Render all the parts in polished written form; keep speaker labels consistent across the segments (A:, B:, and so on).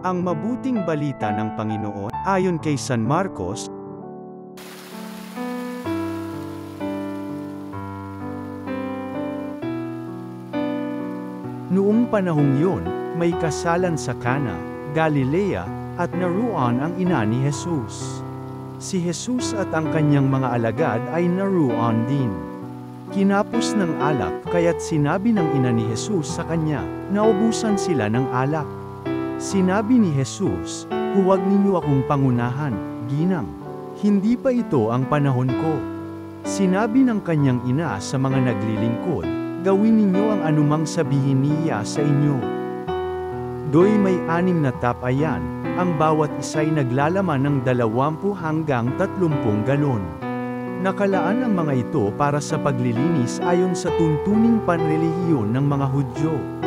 A: Ang mabuting balita ng Panginoon, ayon kay San Marcos. Noong panahong yun, may kasalan sa Cana, Galilea, at naruan ang ina ni Jesus. Si Jesus at ang kanyang mga alagad ay naruan din. Kinapos ng alak, kaya't sinabi ng ina ni Jesus sa kanya, naubusan sila ng alak. Sinabi ni Jesus, huwag ninyo akong pangunahan, ginang. Hindi pa ito ang panahon ko. Sinabi ng kanyang ina sa mga naglilingkod, gawin ninyo ang anumang sabihin niya sa inyo. Do'y may 6 na tapayan, ang bawat isa'y naglalaman ng 20 hanggang 30 galon. Nakalaan ang mga ito para sa paglilinis ayon sa tuntuning panrelihiyon ng mga Hudyo.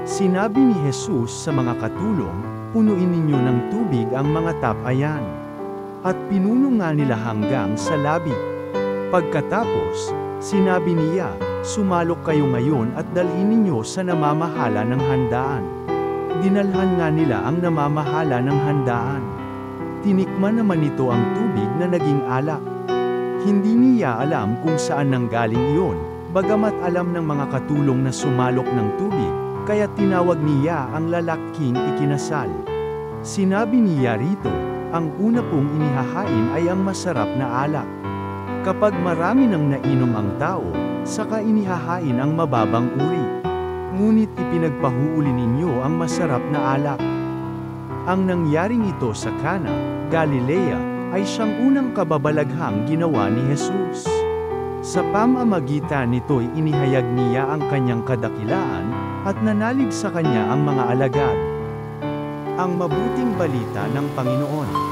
A: Sinabi ni Jesus sa mga katulong, punuin ninyo ng tubig ang mga tapayan. At pinuno nga nila hanggang sa labi. Pagkatapos, sinabi niya, sumalok kayo ngayon at dalhin ninyo sa namamahala ng handaan. Dinalhan nga nila ang namamahala ng handaan. Tinikman naman nito ang tubig na naging alak. Hindi niya alam kung saan nanggaling iyon, bagamat alam ng mga katulong na sumalok ng tubig, kaya tinawag niya ang lalaking ikinasal. Sinabi niya rito, ang una pong inihahain ay ang masarap na alak. Kapag marami nang nainom ang tao, saka inihahain ang mababang uri. Ngunit ipinagpahuuli ninyo ang masarap na alak. Ang nangyaring ito sa Cana, Galilea, ay siyang unang kababalaghang ginawa ni Jesus. Sa pamamagitan nito'y inihayag niya ang kanyang kadakilaan, at nanalig sa kanya ang mga alagad. Ang mabuting balita ng Panginoon.